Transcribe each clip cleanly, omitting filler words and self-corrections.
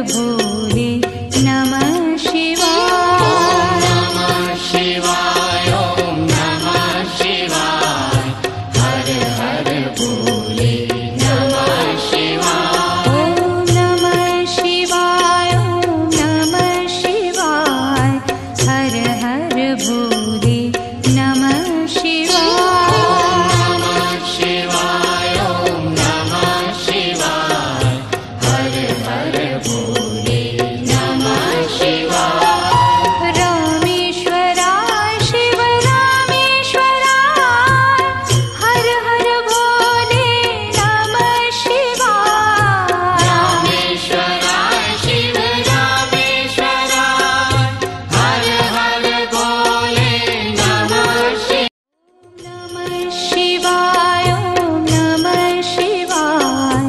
भोले नमः शिवाय। नमः शिवाय ओम नमः शिवाय हर हर भोले नमः शिवाय। ओम नमः शिवाय ओम नमः शिवाय हर हर भोले नमः शिवाय। नमः शिवाय ओम नमः शिवाय हर हर भोले नमः शिवाय। रामेश्वराय शिव रामेश्वराय हर हर भोले नमः शिवाय। रामेश्वराय शिव रामेश्वराय हर हर भोले नमः शिवाय। नमः शिवाय ओम नमः शिवाय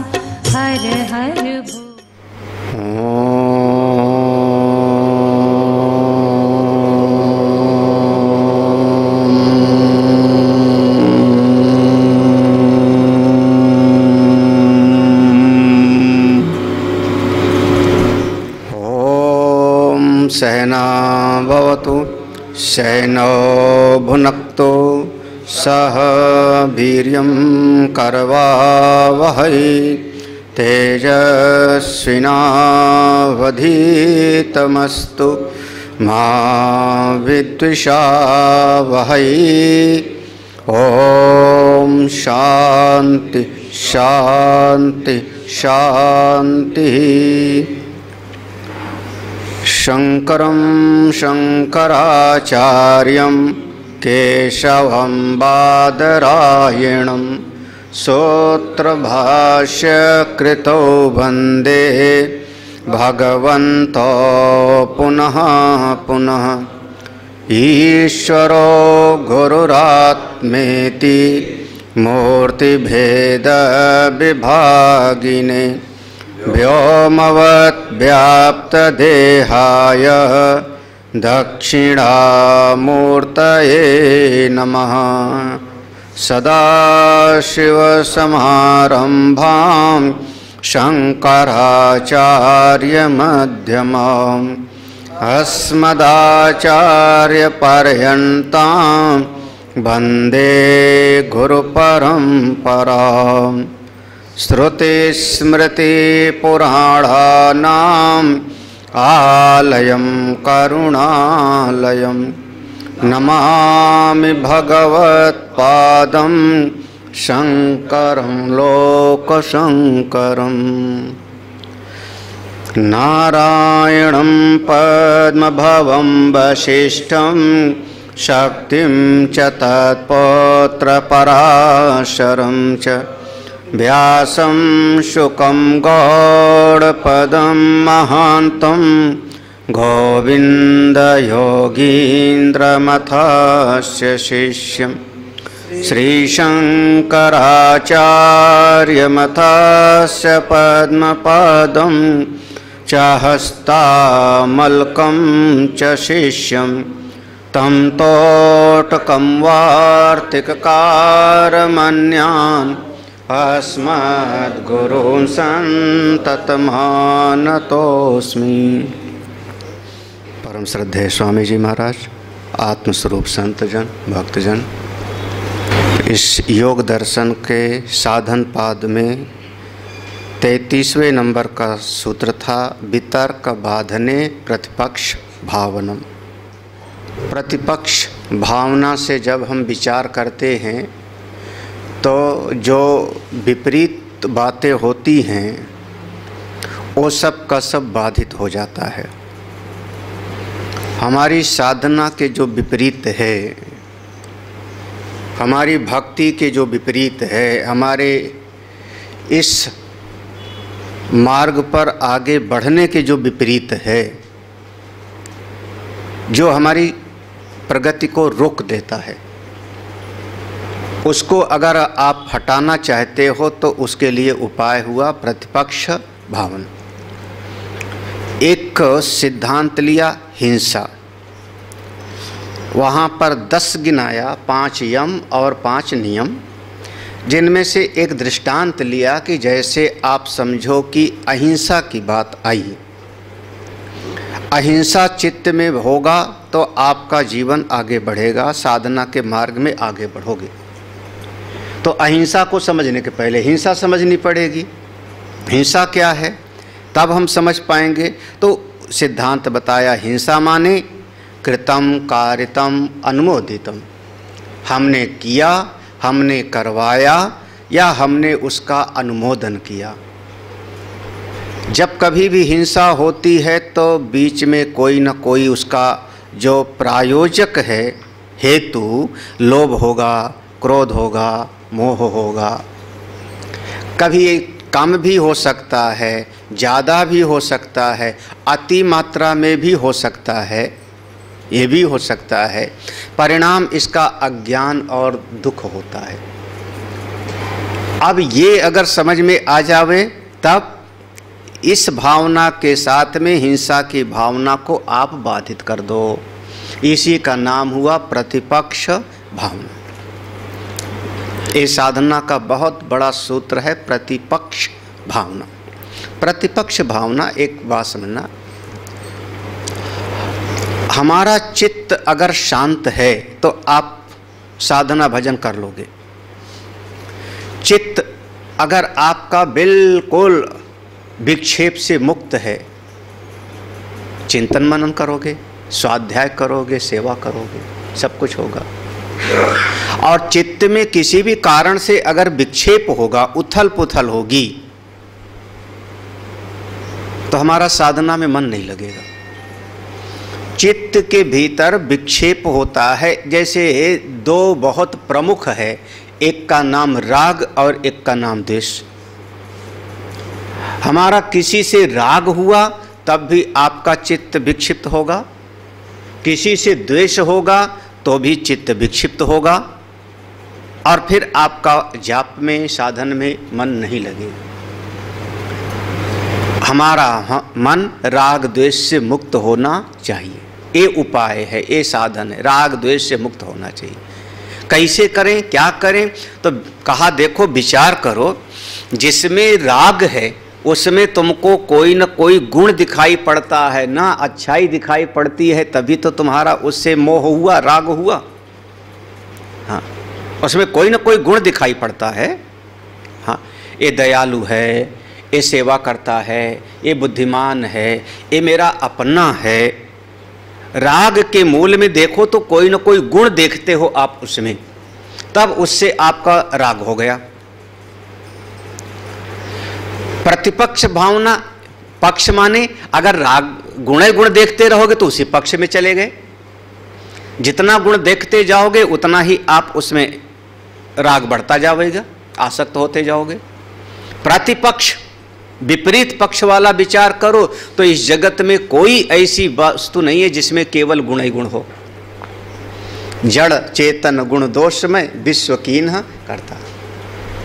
हर हर भोले। ॐ सहना भवतु सहनौ भुनक्तु सह वीर्यं करवावहै तेजस्विनावधीतमस्तु मा विद्विषावहै। ॐ शान्ति शान्ति शान्तिः। शङ्करं शङ्कराचार्यं केशवं बादरायणं सूत्रभाष्यकृतौ वन्दे भगवन्तो पुनः पुनः। ईश्वरो गुरुरात्मेति मूर्तिभेदविभागिने व्योमवद्व्याप्तदेहाय दक्षिणामूर्तये नमः। सदाशिवसमारम्भां शङ्कराचार्यमध्यमाम् अस्मदाचार्यपर्यन्तां वन्दे गुरुपरम्पराम्। श्रुतिस्मृतिपुराणानाम् आलयं करुणालयं नमामि भगवत्पादं शङ्करं लोकशङ्करम्। नारायणं पद्मभवं वसिष्ठं शक्तिं च तत्पौत्रपराशरं च व्यासं शुकं गौडपदं महान्तं गोविन्दयोगीन्द्रमथस्य शिष्यं श्रीशङ्कराचार्यमथस्य पद्मपादं च हस्तामलकं च शिष्यं तं तोटकं वार्तिककारमन्यान् अस्मद्गुरून् सन्ततमानतोऽस्मि। परम श्रद्धेय स्वामी जी महाराज, आत्मस्वरूप संतजन भक्तजन, इस योग दर्शन के साधन पाद में 33वें नंबर का सूत्र था वितर्क बाधने प्रतिपक्ष भावनम। प्रतिपक्ष भावना से जब हम विचार करते हैं तो जो विपरीत बातें होती हैं वो सब का सब बाधित हो जाता है। हमारी साधना के जो विपरीत है, हमारी भक्ति के जो विपरीत है, हमारे इस मार्ग पर आगे बढ़ने के जो विपरीत है, जो हमारी प्रगति को रोक देता है, उसको अगर आप हटाना चाहते हो तो उसके लिए उपाय हुआ प्रतिपक्ष भावना। एक सिद्धांत लिया हिंसा, वहाँ पर 10 गिनाया, 5 यम और 5 नियम, जिनमें से एक दृष्टांत लिया कि जैसे आप समझो कि अहिंसा की बात आई अहिंसा चित्त में होगा तो आपका जीवन आगे बढ़ेगा, साधना के मार्ग में आगे बढ़ोगे। तो अहिंसा को समझने के पहले हिंसा समझनी पड़ेगी। हिंसा क्या है तब हम समझ पाएंगे। तो सिद्धांत बताया, हिंसा माने कृतम कारितम अनुमोदितम, हमने किया, हमने करवाया या हमने उसका अनुमोदन किया। जब कभी भी हिंसा होती है तो बीच में कोई न कोई उसका जो प्रायोजक है हेतु, लोभ होगा, क्रोध होगा, मोह होगा। कभी कम भी हो सकता है, ज़्यादा भी हो सकता है, अति मात्रा में भी हो सकता है, ये भी हो सकता है। परिणाम इसका अज्ञान और दुख होता है। अब ये अगर समझ में आ जावे तब इस भावना के साथ में हिंसा की भावना को आप बाधित कर दो। इसी का नाम हुआ प्रतिपक्ष भावना। ये साधना का बहुत बड़ा सूत्र है, प्रतिपक्ष भावना। प्रतिपक्ष भावना, एक बात समझना, हमारा चित्त अगर शांत है तो आप साधना भजन कर लोगे। चित्त अगर आपका बिल्कुल विक्षेप से मुक्त है, चिंतन मनन करोगे, स्वाध्याय करोगे, सेवा करोगे, सब कुछ होगा। और चित्त में किसी भी कारण से अगर विक्षेप होगा, उथल पुथल होगी, तो हमारा साधना में मन नहीं लगेगा। चित्त के भीतर विक्षेप होता है। जैसे दो बहुत प्रमुख है, एक का नाम राग और एक का नाम द्वेष। हमारा किसी से राग हुआ तब भी आपका चित्त विक्षिप्त होगा, किसी से द्वेष होगा तो भी चित्त विक्षिप्त होगा, और फिर आपका जाप में, साधन में मन नहीं लगेगा। हमारा मन राग द्वेष से मुक्त होना चाहिए। ये उपाय है, ये साधन है, राग द्वेष से मुक्त होना चाहिए। कैसे करें, क्या करें? तो कहा देखो, विचार करो, जिसमें राग है उसमें तुमको कोई न कोई गुण दिखाई पड़ता है ना, अच्छाई दिखाई पड़ती है, तभी तो तुम्हारा उससे मोह हुआ, राग हुआ। हाँ, उसमें कोई न कोई गुण दिखाई पड़ता है। हाँ, ये दयालु है, ये सेवा करता है, ये बुद्धिमान है, ये मेरा अपना है। राग के मूल में देखो तो कोई न कोई गुण देखते हो आप उसमें, तब उससे आपका राग हो गया। प्रतिपक्ष भावना, पक्ष माने अगर राग गुण देखते रहोगे तो उसी पक्ष में चले गए। जितना गुण देखते जाओगे उतना ही आप उसमें राग बढ़ता जाएगा, आसक्त होते जाओगे। प्रतिपक्ष, विपरीत पक्ष वाला विचार करो तो इस जगत में कोई ऐसी वस्तु नहीं है जिसमें केवल गुण ही गुण हो। जड़ चेतन गुण दोष में विश्व कीन्ह करता।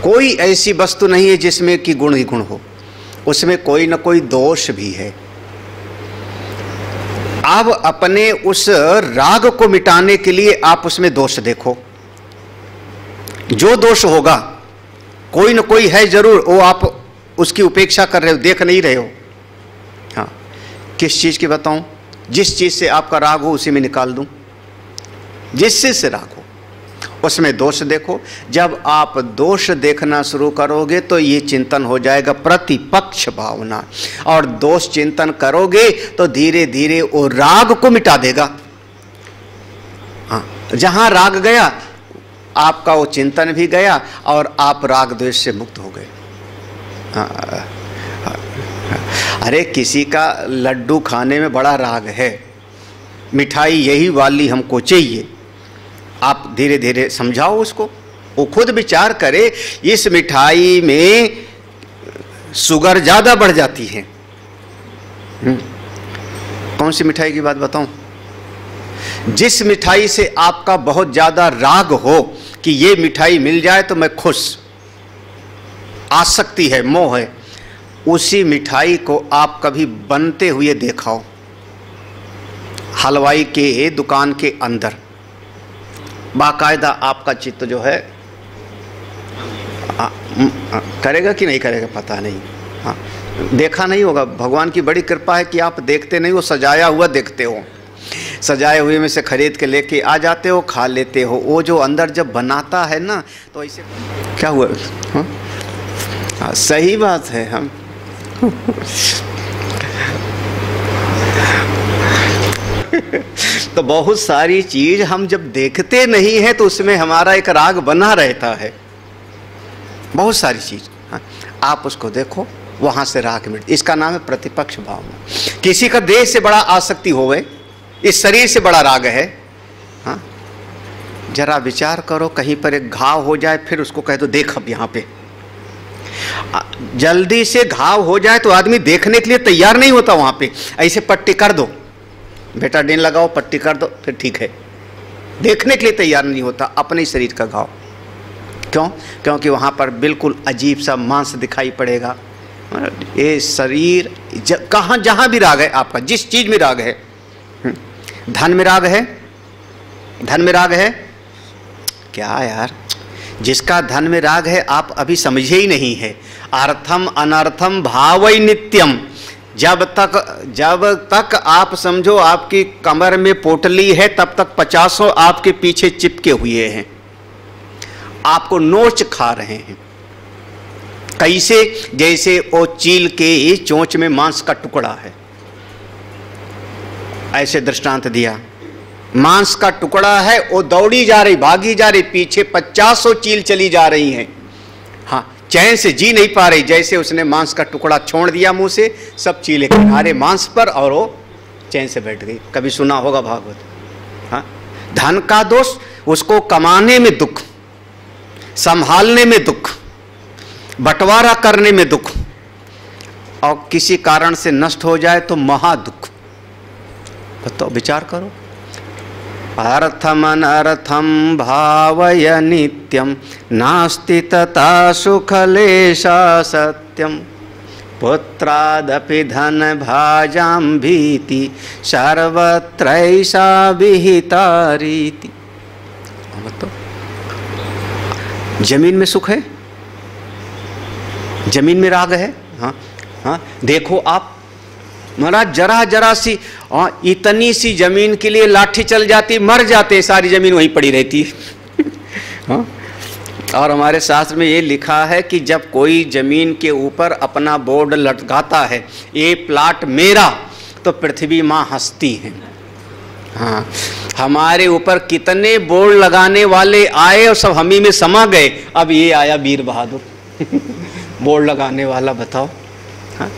कोई ऐसी वस्तु नहीं है जिसमें कि गुण ही गुण हो, उसमें कोई न कोई दोष भी है। अब अपने उस राग को मिटाने के लिए आप उसमें दोष देखो। जो दोष होगा, कोई न कोई है जरूर, वो आप उसकी उपेक्षा कर रहे हो, देख नहीं रहे हो। हाँ, किस चीज़ की बताऊं? जिस चीज़ से आपका राग हो उसी में निकाल दूं। जिस चीज़ से राग हो उसमें दोष देखो। जब आप दोष देखना शुरू करोगे तो ये चिंतन हो जाएगा प्रतिपक्ष भावना, और दोष चिंतन करोगे तो धीरे धीरे वो राग को मिटा देगा। हाँ, जहाँ राग गया आपका वो चिंतन भी गया और आप राग द्वेष से मुक्त हो गए। अरे किसी का लड्डू खाने में बड़ा राग है, मिठाई यही वाली हमको चाहिए, आप धीरे धीरे समझाओ उसको, वो खुद विचार करे। इस मिठाई में शुगर ज़्यादा बढ़ जाती है। कौन सी मिठाई की बात बताऊं? जिस मिठाई से आपका बहुत ज़्यादा राग हो कि ये मिठाई मिल जाए तो मैं खुश, आसक्ति है, मोह है, उसी मिठाई को आप कभी बनते हुए देखाओ हलवाई के दुकान के अंदर। बाकायदा आपका चित्त जो है करेगा कि नहीं करेगा पता नहीं। हाँ, देखा नहीं होगा। भगवान की बड़ी कृपा है कि आप देखते नहीं हो, सजाया हुआ देखते हो। सजाए हुए में से खरीद के लेके आ जाते हो, खा लेते हो। वो जो अंदर जब बनाता है ना, तो ऐसे क्या हुआ? हाँ, सही बात है। हम तो बहुत सारी चीज हम जब देखते नहीं है तो उसमें हमारा एक राग बना रहता है। बहुत सारी चीज, हाँ, आप उसको देखो, वहां से राग मिट। इसका नाम है प्रतिपक्ष भावना। किसी का देह से बड़ा आसक्ति होवे, इस शरीर से बड़ा राग है। हाँ, जरा विचार करो, कहीं पर एक घाव हो जाए, फिर उसको कह दो देख अब यहाँ पे। जल्दी से घाव हो जाए तो आदमी देखने के लिए तैयार नहीं होता। वहां पे ऐसे पट्टी कर दो, बेटाडीन लगाओ, पट्टी कर दो, फिर ठीक है। देखने के लिए तैयार नहीं होता अपने शरीर का घाव। क्यों? क्योंकि वहां पर बिल्कुल अजीब सा मांस दिखाई पड़ेगा। ये शरीर कहाँ, जहां भी राग है आपका, जिस चीज में राग है, धन में राग है, धन में राग है क्या यार? जिसका धन में राग है आप अभी समझे ही नहीं है। अर्थम अनर्थम भावई नित्यम। जब तक आप समझो आपकी कमर में पोटली है, तब तक 50 आपके पीछे चिपके हुए हैं, आपको नोच खा रहे हैं। कैसे? जैसे वो चील के चोंच में मांस का टुकड़ा है, ऐसे दृष्टांत दिया। मांस का टुकड़ा है, वो दौड़ी जा रही, भागी जा रही, पीछे 50 चील चली जा रही हैं। हाँ, चैन से जी नहीं पा रही। जैसे उसने मांस का टुकड़ा छोड़ दिया मुंह से, सब चीले किनारे मांस पर, और वो चैन से बैठ गई। कभी सुना होगा भागवत। हाँ, धन का दोष, उसको कमाने में दुख, संभालने में दुख, बंटवारा करने में दुख, और किसी कारण से नष्ट हो जाए तो महादुख। तो विचार करो। अर्थम अनर्थम भावय नित्यम, नास्ति तथा सुखलेशा सत्यम। पुत्रादपि धन भाजाम भीति, सर्वत्रैषा विहिता रीति। तो जमीन में सुख है, जमीन में राग है। हाँ हाँ, देखो आप महाराज, जरा जरा सी, इतनी सी जमीन के लिए लाठी चल जाती, मर जाते, सारी जमीन वहीं पड़ी रहती। हाँ? और हमारे शास्त्र में ये लिखा है कि जब कोई जमीन के ऊपर अपना बोर्ड लटकाता है, ये प्लाट मेरा, तो पृथ्वी माँ हंसती है। हाँ, हमारे ऊपर कितने बोर्ड लगाने वाले आए और सब हम ही में समा गए। अब ये आया वीर बहादुर बोर्ड लगाने वाला, बताओ। हाँ?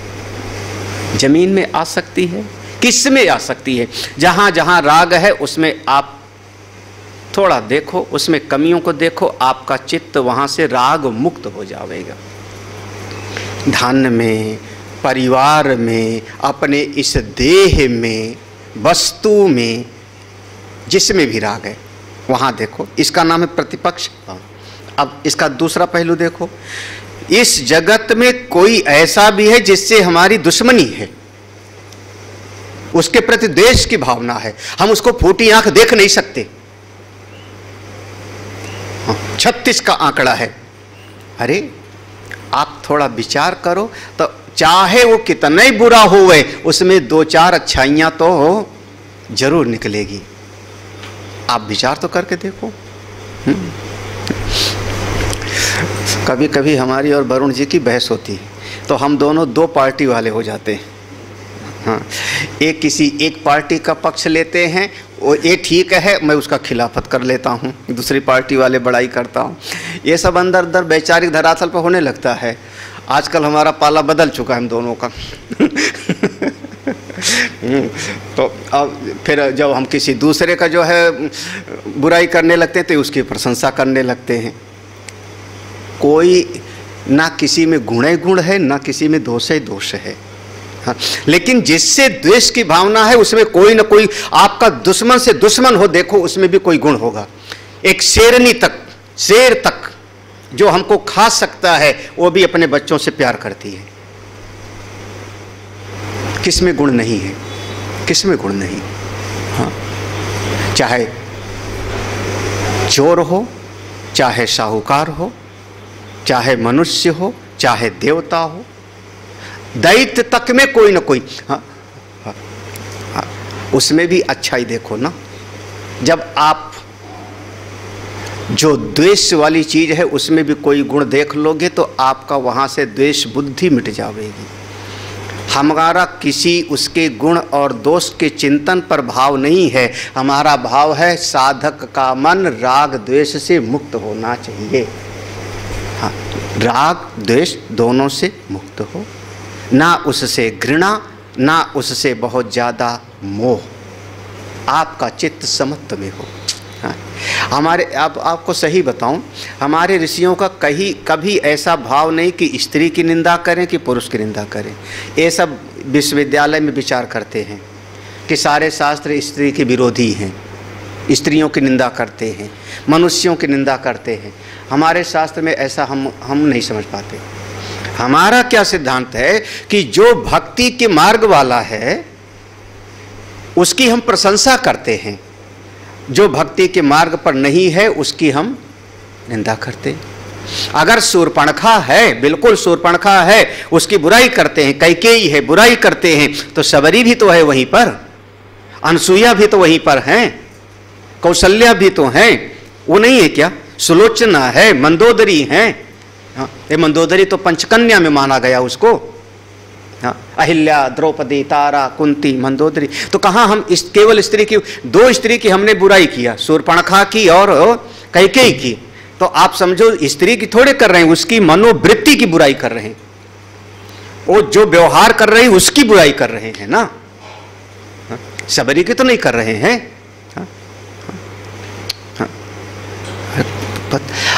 जमीन में आ सकती है, किस में आ सकती है? जहां जहां राग है उसमें आप थोड़ा देखो, उसमें कमियों को देखो, आपका चित्त वहां से राग मुक्त हो जाएगा। धन में, परिवार में, अपने इस देह में, वस्तु में, जिसमें भी राग है वहां देखो। इसका नाम है प्रतिपक्ष। अब इसका दूसरा पहलू देखो। इस जगत में कोई ऐसा भी है जिससे हमारी दुश्मनी है, उसके प्रति द्वेष की भावना है, हम उसको फूटी आंख देख नहीं सकते। 36 का आंकड़ा है। अरे आप थोड़ा विचार करो तो, चाहे वो कितना ही बुरा होवे, उसमें 2-4 अच्छाइयां तो जरूर निकलेगी। आप विचार तो करके देखो। कभी कभी हमारी और वरुण जी की बहस होती है, तो हम दोनों 2 पार्टी वाले हो जाते हैं। हाँ, एक किसी एक पार्टी का पक्ष लेते हैं, वो ये ठीक है, मैं उसका खिलाफत कर लेता हूँ, दूसरी पार्टी वाले बड़ाई करता हूँ। ये सब अंदर अंदर वैचारिक धरातल पर होने लगता है। आजकल हमारा पाला बदल चुका है हम दोनों का। तो अब फिर जब हम किसी दूसरे का जो है बुराई करने लगते हैं तो उसकी प्रशंसा करने लगते हैं। कोई ना किसी में गुण गुण है, ना किसी में दोष ही दोष है। हाँ, लेकिन जिससे द्वेष की भावना है उसमें कोई ना कोई, आपका दुश्मन से दुश्मन हो, देखो उसमें भी कोई गुण होगा। एक शेरनी तक, शेर तक जो हमको खा सकता है, वो भी अपने बच्चों से प्यार करती है। किसमें गुण नहीं है? किसमें गुण नहीं? हाँ, चाहे चोर हो, चाहे साहूकार हो, चाहे मनुष्य हो, चाहे देवता हो, दैत्य तक में कोई ना कोई, हाँ, हाँ, हाँ, उसमें भी अच्छाई देखो ना। जब आप जो द्वेष वाली चीज है उसमें भी कोई गुण देख लोगे तो आपका वहां से द्वेष बुद्धि मिट जाएगी। हमारा किसी उसके गुण और दोष के चिंतन पर भाव नहीं है, हमारा भाव है साधक का मन राग द्वेष से मुक्त होना चाहिए। हाँ, राग द्वेष दोनों से मुक्त हो, ना उससे घृणा ना उससे बहुत ज़्यादा मोह, आपका चित्त समत्व में हो। हाँ, हमारे आपको सही बताऊं, हमारे ऋषियों का कभी ऐसा भाव नहीं कि स्त्री की निंदा करें कि पुरुष की निंदा करें। ये सब विश्वविद्यालय में विचार करते हैं कि सारे शास्त्र स्त्री के विरोधी हैं, स्त्रियों की निंदा करते हैं, मनुष्यों की निंदा करते हैं। हमारे शास्त्र में ऐसा हम नहीं समझ पाते। हमारा क्या सिद्धांत है कि जो भक्ति के मार्ग वाला है उसकी हम प्रशंसा करते हैं, जो भक्ति के मार्ग पर नहीं है उसकी हम निंदा करते हैं। अगर शूर्पणखा है, बिल्कुल शूर्पणखा है, उसकी बुराई करते हैं, कैकेयी है बुराई करते हैं, तो शबरी भी तो है वहीं पर, अनसुईया भी तो वहीं पर हैं, कौशल्या भी तो हैं, वो नहीं है क्या? सुलोचना है, मंदोदरी हैं। हाँ, ये मंदोदरी तो पंचकन्या में माना गया उसको। हाँ, अहिल्या, द्रौपदी, तारा, कुंती, मंदोदरी। तो कहाँ हम केवल स्त्री की, दो स्त्री की हमने बुराई किया, शूर्पणखा की और कैकेयी की। तो आप समझो स्त्री की थोड़े कर रहे हैं, उसकी मनोवृत्ति की बुराई कर रहे हैं, वो जो व्यवहार कर रहे हैं उसकी बुराई कर रहे हैं ना। हाँ, शबरी की तो नहीं कर रहे हैं। हाँ, हाँ,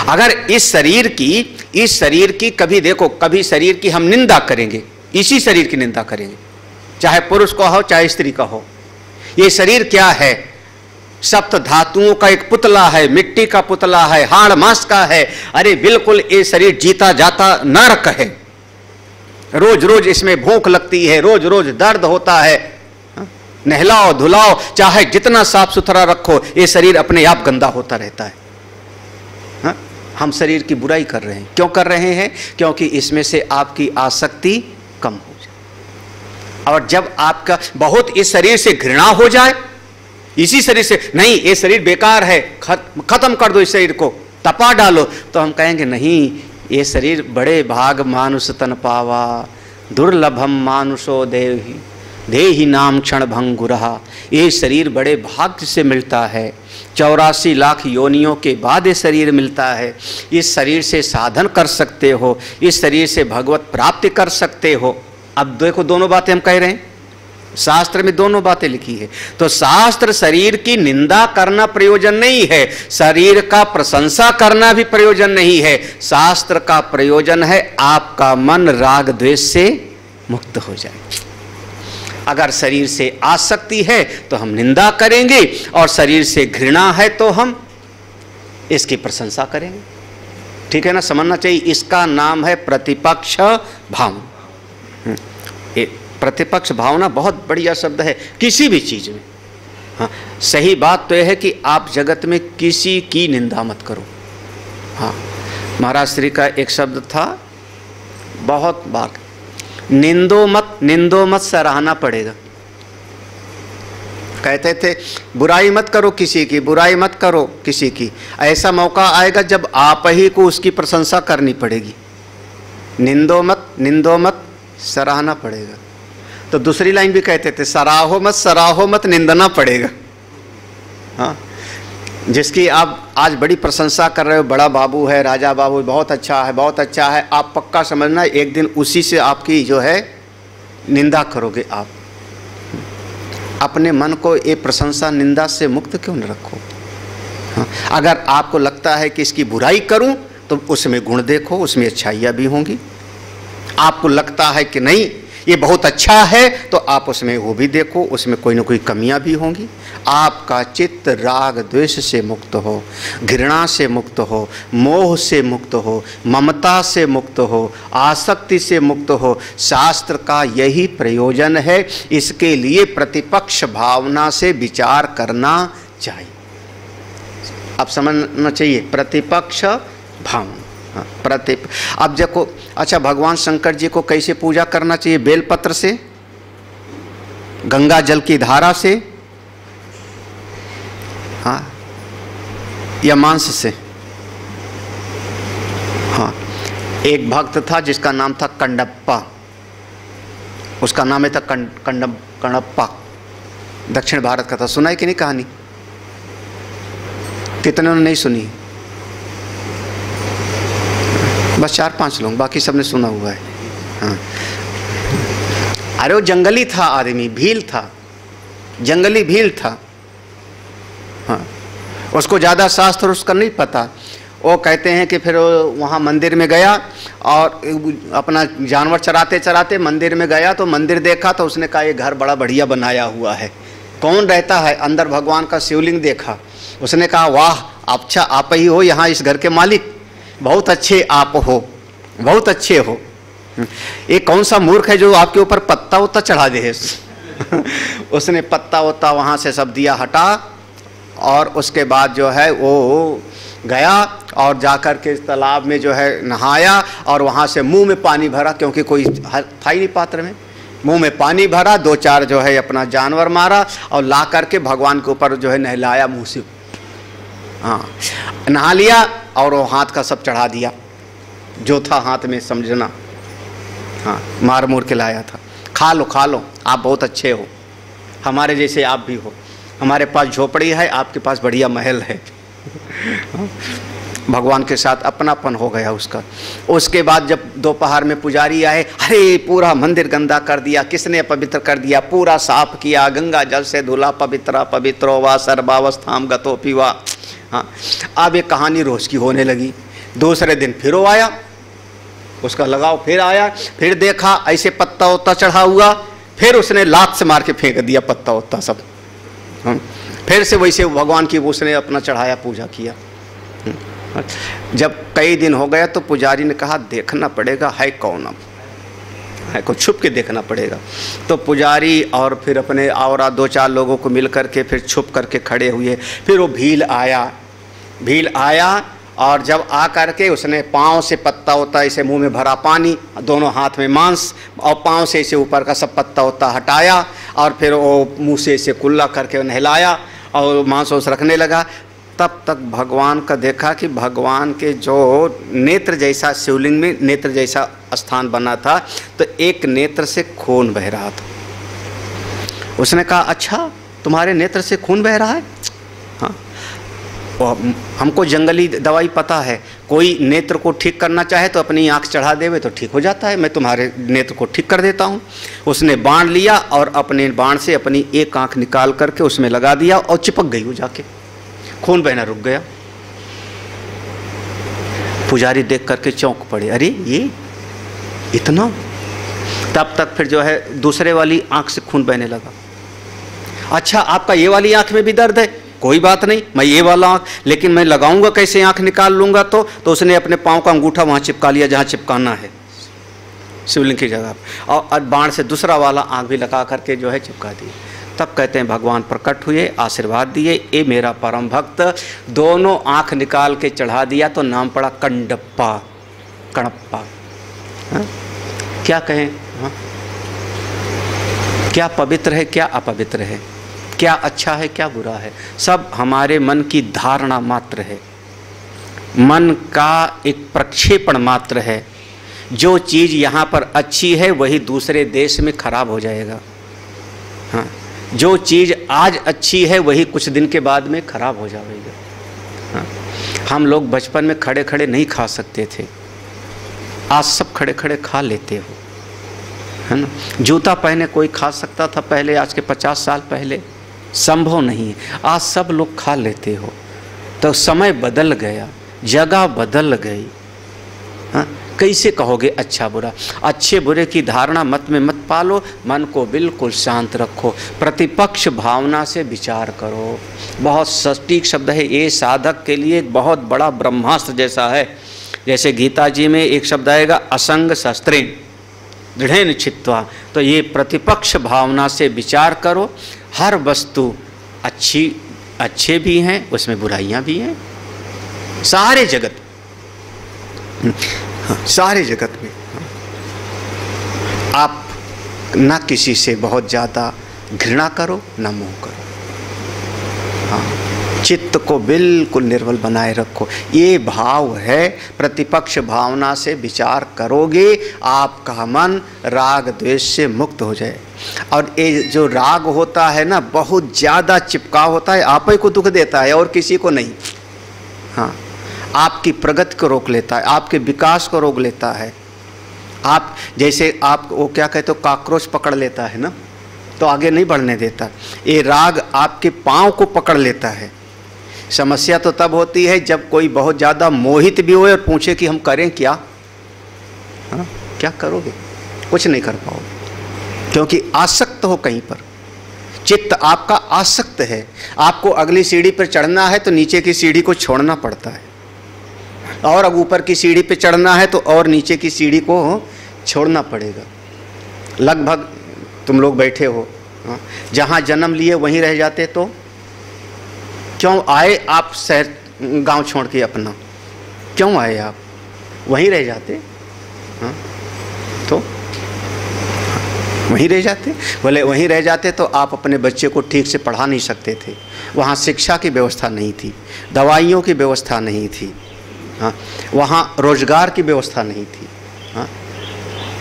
अगर इस शरीर की कभी देखो, कभी शरीर की हम निंदा करेंगे, इसी शरीर की निंदा करेंगे, चाहे पुरुष का हो चाहे स्त्री का हो। ये शरीर क्या है? सप्त धातुओं का एक पुतला है, मिट्टी का पुतला है, हाड़ मांस का है। अरे बिल्कुल ये शरीर जीता जाता नरक है। रोज रोज इसमें भूख लगती है, रोज रोज दर्द होता है। नहलाओ धुलाओ, चाहे जितना साफ सुथरा रखो, ये शरीर अपने आप गंदा होता रहता है। हम शरीर की बुराई कर रहे हैं। क्यों कर रहे हैं? क्योंकि इसमें से आपकी आसक्ति कम हो जाए। और जब आपका बहुत इस शरीर से घृणा हो जाए, इसी शरीर से, नहीं ये शरीर बेकार है, खत्म कर दो इस शरीर को, तपा डालो, तो हम कहेंगे नहीं, ये शरीर बड़े भाग मानुष तन पावा, दुर्लभम मानुषो देहि देहि नाम क्षण भंगुरहा। ये शरीर बड़े भाग्य से मिलता है, 84 लाख योनियों के बाद ये शरीर मिलता है। इस शरीर से साधन कर सकते हो, इस शरीर से भगवत प्राप्ति कर सकते हो। अब देखो दोनों बातें हम कह रहे हैं, शास्त्र में दोनों बातें लिखी है। तो शास्त्र शरीर की निंदा करना प्रयोजन नहीं है, शरीर का प्रशंसा करना भी प्रयोजन नहीं है। शास्त्र का प्रयोजन है आपका मन राग द्वेष से मुक्त हो जाए। अगर शरीर से आसक्ति है तो हम निंदा करेंगे, और शरीर से घृणा है तो हम इसकी प्रशंसा करेंगे। ठीक है ना, समझना चाहिए। इसका नाम है प्रतिपक्ष भावना। प्रतिपक्ष भावना बहुत बढ़िया शब्द है किसी भी चीज में। हाँ, सही बात तो यह है कि आप जगत में किसी की निंदा मत करो। हाँ, महाराज श्री का एक शब्द था बहुत बार, निंदो मत सराहना पड़ेगा। कहते थे बुराई मत करो किसी की, बुराई मत करो किसी की। ऐसा मौका आएगा जब आप ही को उसकी प्रशंसा करनी पड़ेगी। निंदो मत सराहना पड़ेगा। तो दूसरी लाइन भी कहते थे सराहो मत निंदना पड़ेगा। हाँ, जिसकी आप आज बड़ी प्रशंसा कर रहे हो, बड़ा बाबू है, राजा बाबू, बहुत अच्छा है, आप पक्का समझना एक दिन उसी से आपकी जो है निंदा करोगे। आप अपने मन को ये प्रशंसा निंदा से मुक्त क्यों न रखो। हाँ, अगर आपको लगता है कि इसकी बुराई करूं तो उसमें गुण देखो, उसमें अच्छाइयाँ भी होंगी। आपको लगता है कि नहीं ये बहुत अच्छा है तो आप उसमें वो भी देखो, उसमें कोई ना कोई कमियां भी होंगी। आपका चित्त राग द्वेष से मुक्त हो, घृणा से मुक्त हो, मोह से मुक्त हो, ममता से मुक्त हो, आसक्ति से मुक्त हो। शास्त्र का यही प्रयोजन है। इसके लिए प्रतिपक्ष भावना से विचार करना चाहिए। अब समझना चाहिए प्रतिपक्ष भावना। हाँ, प्रतिप। अब देखो, अच्छा भगवान शंकर जी को कैसे पूजा करना चाहिए? बेलपत्र से, गंगा जल की धारा से, हाँ, या मांस से? हाँ, एक भक्त था जिसका नाम था कंडप्पा, उसका नाम है था कण्डप्पा, दक्षिण भारत का था। सुना है कि नहीं कहानी? कितने ने नहीं सुनी? बस 4-5 लोग, बाकी सबने सुना हुआ है। हाँ, अरे वो जंगली था आदमी, भील था, जंगली भील था। हाँ, उसको ज़्यादा शास्त्र उसका नहीं पता। वो कहते हैं कि फिर वहाँ मंदिर में गया और अपना जानवर चराते चराते मंदिर में गया तो मंदिर देखा तो उसने कहा ये घर बड़ा बढ़िया बनाया हुआ है, कौन रहता है? अंदर भगवान का शिवलिंग देखा, उसने कहा वाह, अच्छा आप ही हो यहाँ इस घर के मालिक, बहुत अच्छे आप हो, बहुत अच्छे हो। ये कौन सा मूर्ख है जो आपके ऊपर पत्ता वत्ता चढ़ा दे? उसने पत्ता वत्ता वहाँ से सब दिया हटा और उसके बाद जो है वो गया और जाकर के तालाब में जो है नहाया और वहाँ से मुंह में पानी भरा, क्योंकि कोई था ही नहीं पात्र में। मुंह में पानी भरा, 2-4 जो है अपना जानवर मारा और ला करके भगवान के ऊपर जो है नहलाया मुँह से। हाँ, नहा लिया और वो हाथ का सब चढ़ा दिया जो था हाथ में, समझना। हाँ, मार मूर के लाया था। खा लो खा लो, आप बहुत अच्छे हो, हमारे जैसे आप भी हो, हमारे पास झोपड़ी है, आपके पास बढ़िया महल है। भगवान के साथ अपनापन हो गया उसका। उसके बाद जब दोपहर में पुजारी आए, अरे पूरा मंदिर गंदा कर दिया, किसने पवित्र कर दिया? पूरा साफ किया, गंगा जल से धुला, पवित्रा पवित्रो वा सर्वावस्थाम गतो पीवा। हाँ, अब एक कहानी रोज की होने लगी। दूसरे दिन फिर वो आया, उसका लगाव फिर आया, फिर देखा ऐसे पत्ता वत्ता चढ़ा हुआ, फिर उसने लात से मार के फेंक दिया पत्ता वत्ता सब। फिर से वैसे भगवान की उसने अपना चढ़ाया, पूजा किया। जब कई दिन हो गया तो पुजारी ने कहा देखना पड़ेगा है कौन, अब है को छुप के देखना पड़ेगा। तो पुजारी और फिर अपने और 2-4 लोगों को मिल करके फिर छुप करके खड़े हुए। फिर वो भील आया और जब आ करके उसने पाँव से पत्ता होता ऐसे मुंह में भरा पानी, दोनों हाथ में मांस और पाँव से इसे ऊपर का सब पत्ता होता हटाया और फिर वो मुंह से इसे कुल्ला करके नहलाया और मांस उस रखने लगा। तब तक भगवान का देखा कि भगवान के जो नेत्र जैसा शिवलिंग में नेत्र जैसा स्थान बना था तो एक नेत्र से खून बह रहा था। उसने कहा अच्छा तुम्हारे नेत्र से खून बह रहा है? हाँ, हमको जंगली दवाई पता है, कोई नेत्र को ठीक करना चाहे तो अपनी आँख चढ़ा देवे तो ठीक हो जाता है, मैं तुम्हारे नेत्र को ठीक कर देता हूँ। उसने बाण लिया और अपने बाण से अपनी एक आँख निकाल करके उसमें लगा दिया और चिपक गई वो जाके, खून बहना रुक गया। पुजारी देख करके चौंक पड़े, अरे ये इतना। तब तक फिर जो है दूसरे वाली आँख से खून बहने लगा। अच्छा आपका ये वाली आँख में भी दर्द है, कोई बात नहीं, मैं ये वाला आँख, लेकिन मैं लगाऊंगा कैसे, आँख निकाल लूँगा तो उसने अपने पाँव का अंगूठा वहाँ चिपका लिया जहाँ चिपकाना है शिवलिंग की जगह, और बाण से दूसरा वाला आँख भी लगा करके जो है चिपका दिया। तब कहते हैं भगवान प्रकट हुए, आशीर्वाद दिए, ये मेरा परम भक्त, दोनों आँख निकाल के चढ़ा दिया तो नाम पड़ा कंडप्पा, कणप्पा। क्या कहें? हाँ? क्या पवित्र है क्या अपवित्र है, क्या अच्छा है क्या बुरा है, सब हमारे मन की धारणा मात्र है, मन का एक प्रक्षेपण मात्र है। जो चीज़ यहाँ पर अच्छी है वही दूसरे देश में खराब हो जाएगा। हाँ, जो चीज़ आज अच्छी है वही कुछ दिन के बाद में खराब हो जाएगा। हाँ, हम लोग बचपन में खड़े खड़े नहीं खा सकते थे, आज सब खड़े खड़े खा लेते हो, है ना। जूता पहने कोई खा सकता था पहले, आज के 50 साल पहले संभव नहीं है, आज सब लोग खा लेते हो। तो समय बदल गया, जगह बदल गई। हाँ, कैसे कहोगे अच्छा बुरा? अच्छे बुरे की धारणा मत में मत पालो, मन को बिल्कुल शांत रखो, प्रतिपक्ष भावना से विचार करो। बहुत सटीक शब्द है ये, साधक के लिए एक बहुत बड़ा ब्रह्मास्त्र जैसा है। जैसे गीता जी में एक शब्द आएगा असंग शस्त्रेण दृढ़ेन छित्त्वा, तो ये प्रतिपक्ष भावना से विचार करो। हर वस्तु अच्छे भी हैं, उसमें बुराइयां भी हैं, सारे जगत हाँ, सारे जगत में आप ना किसी से बहुत ज़्यादा घृणा करो ना मोह करो। हाँ, चित्त को बिल्कुल निर्मल बनाए रखो। ये भाव है, प्रतिपक्ष भावना से विचार करोगे आपका मन राग द्वेष से मुक्त हो जाए। और ये जो राग होता है ना, बहुत ज़्यादा चिपकाव होता है, आप ही को दुख देता है और किसी को नहीं। हाँ, आपकी प्रगति को रोक लेता है, आपके विकास को रोक लेता है। आप जैसे आप वो क्या कहते हो, काकरोच पकड़ लेता है ना, तो आगे नहीं बढ़ने देता। ये राग आपके पाँव को पकड़ लेता है। समस्या तो तब होती है जब कोई बहुत ज़्यादा मोहित भी हो और पूछे कि हम करें क्या। हाँ, क्या करोगे? कुछ नहीं कर पाओगे, क्योंकि आसक्त हो कहीं पर। चित्त आपका आसक्त है। आपको अगली सीढ़ी पर चढ़ना है तो नीचे की सीढ़ी को छोड़ना पड़ता है, और अब ऊपर की सीढ़ी पे चढ़ना है तो और नीचे की सीढ़ी को छोड़ना पड़ेगा। लगभग तुम लोग बैठे हो, जहाँ जन्म लिए वहीं रह जाते तो क्यों आए आप शहर गांव छोड़ के अपना? क्यों आए आप? वहीं रह जाते। हाँ, तो वहीं रह जाते। बोले वहीं रह जाते तो आप अपने बच्चे को ठीक से पढ़ा नहीं सकते थे। वहाँ शिक्षा की व्यवस्था नहीं थी, दवाइयों की व्यवस्था नहीं थी। हाँ, वहाँ रोजगार की व्यवस्था नहीं थी। हाँ,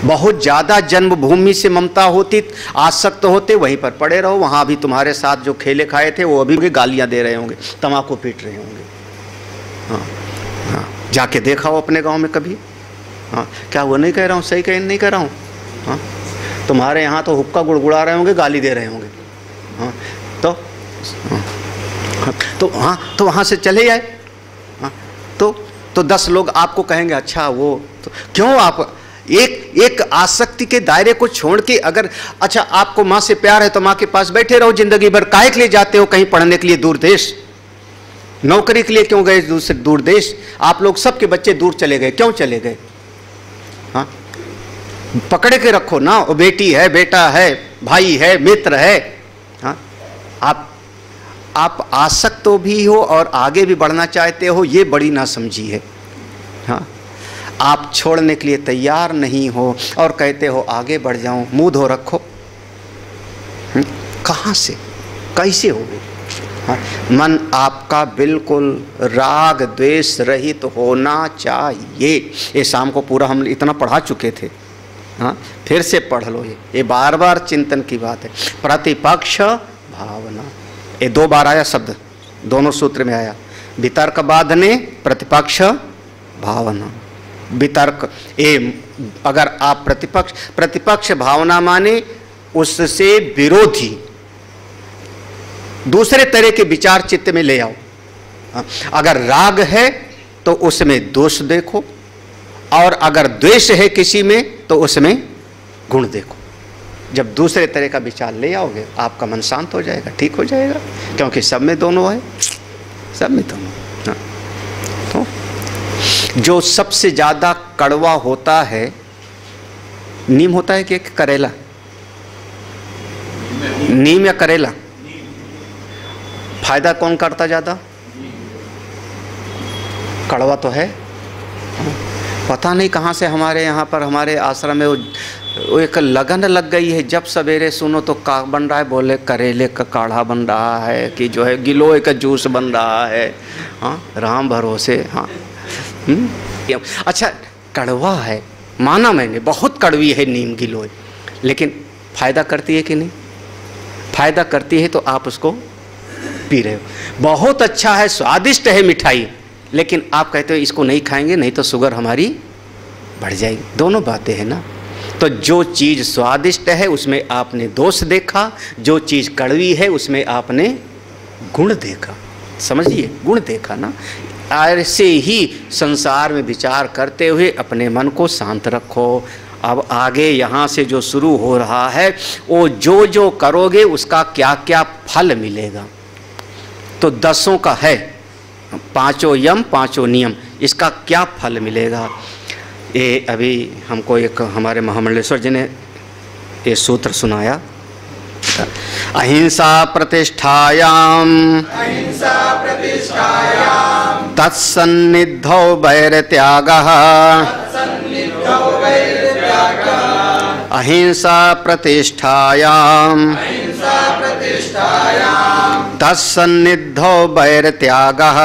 बहुत ज़्यादा जन्मभूमि से ममता होती, आसक्त होते, वहीं पर पड़े रहो। वहाँ भी तुम्हारे साथ जो खेले खाए थे वो अभी भी गालियाँ दे रहे होंगे, तम्बाकू पीट रहे होंगे। हाँ हाँ, जाके देखा हो अपने गांव में कभी? हाँ, क्या वो नहीं कह रहा हूँ, सही कह नहीं कह रहा हूँ? हाँ, तुम्हारे यहाँ तो हुक्का गुड़गुड़ा रहे होंगे, गाली दे रहे होंगे। हाँ, तो वहाँ से चले जाए। हाँ, तो 10 लोग आपको कहेंगे अच्छा वो तो क्यों आप एक आसक्ति के दायरे को छोड़ के, अगर अच्छा आपको माँ से प्यार है तो माँ के पास बैठे रहो जिंदगी भर। काहे के लिए जाते हो कहीं पढ़ने के लिए दूर देश? नौकरी के लिए क्यों गए दूर देश? आप लोग सबके बच्चे दूर चले गए, क्यों चले गए? हाँ, पकड़े के रखो ना, वो बेटी है, बेटा है, भाई है, मित्र है। हाँ, आप आसक्त तो भी हो और आगे भी बढ़ना चाहते हो, ये बड़ी नासमझी है। हाँ, आप छोड़ने के लिए तैयार नहीं हो और कहते हो आगे बढ़ जाऊं, मुंह धो रखो। कहाँ से, कैसे होगे? हाँ, मन आपका बिल्कुल राग द्वेष रहित होना चाहिए। ये शाम को पूरा हम इतना पढ़ा चुके थे। हाँ, फिर से पढ़ लो, ये बार बार चिंतन की बात है। प्रतिपक्ष भावना, ये 2 बार आया शब्द, दोनों सूत्र में आया। वितर्क बाधने प्रतिपक्ष भावना। वितर्क अगर आप प्रतिपक्ष भावना माने उससे विरोधी दूसरे तरह के विचार चित्त में ले आओ। अगर राग है तो उसमें दोष देखो, और अगर द्वेष है किसी में तो उसमें गुण देखो। जब दूसरे तरह का विचार ले आओगे आपका मन शांत हो जाएगा, ठीक हो जाएगा, क्योंकि सब में दोनों है, सब में दोनों। हाँ, तो जो सबसे ज़्यादा कड़वा होता है, नीम होता है कि करेला? नीम या करेला? फायदा कौन करता ज़्यादा? कड़वा तो है। पता नहीं कहाँ से हमारे यहाँ पर, हमारे आश्रम में वो एक लगन लग गई है। जब सवेरे सुनो तो का बन रहा है, बोले करेले का काढ़ा बन रहा है कि जो है गिलोय का जूस बन रहा है। हाँ, राम भरोसे। हाँ, अच्छा, कड़वा है माना मैंने, बहुत कड़वी है नीम गिलोय, लेकिन फ़ायदा करती है कि नहीं? फ़ायदा करती है तो आप उसको पी रहे हो। बहुत अच्छा है, स्वादिष्ट है मिठाई, लेकिन आप कहते हो इसको नहीं खाएंगे नहीं तो शुगर हमारी बढ़ जाएगी। दोनों बातें हैं ना। तो जो चीज़ स्वादिष्ट है उसमें आपने दोष देखा, जो चीज़ कड़वी है उसमें आपने गुण देखा। समझिए, गुण देखा ना। ऐसे ही संसार में विचार करते हुए अपने मन को शांत रखो। अब आगे यहाँ से जो शुरू हो रहा है वो जो करोगे उसका क्या क्या फल मिलेगा। तो 10 का है, 5 यम 5 नियम, इसका क्या फल मिलेगा? ये अभी हमको एक हमारे महामंडलेश्वर जी ने ये सूत्र सुनाया, अच्छा, अहिंसा प्रतिष्ठायाम तत्सन्निधौ वैरत्यागः अहिंसा प्रतिष्ठायाम तत्सन्निधौ वैरत्यागः।